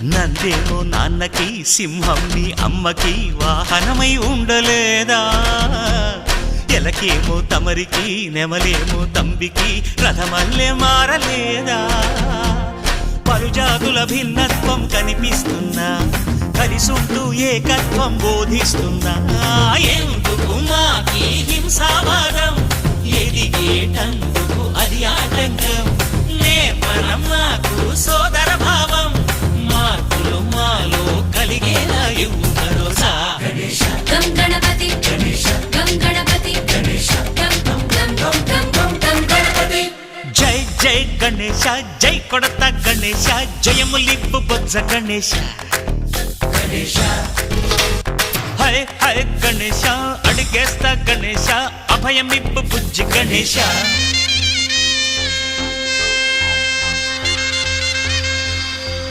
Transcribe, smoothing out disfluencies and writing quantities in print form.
నందేమో నాన్నకి సింహం నీ అమ్మకి వాహనమై ఉండలేదా ఎలకేమో తమరికి నెమలేమో తంబికి రథమల్లే మారలేదా పలుజాతుల భిన్నత్వం కనిపిస్తున్నా కలిసుంటూ ఏకత్వం బోధిస్తున్నా ఎందుకు మాకి హింసావాదం ఎదిగేటందుకు అది ఆటంకం నేపరం నాకు సోదర భావం మార్పులు మాలో కలిగేలా ఇవ్వు భరోసా గం గణపతి గం గణపతి గం గం గం గం గం గం గణపతి జై జై గణేశ జై కొడత గణేశ జయములిప్పు బొజ్జ గణేశ హై హై గణేశ అడిగేస్తా గణేశ అభయమిప్పు బుజ్జి గణేశ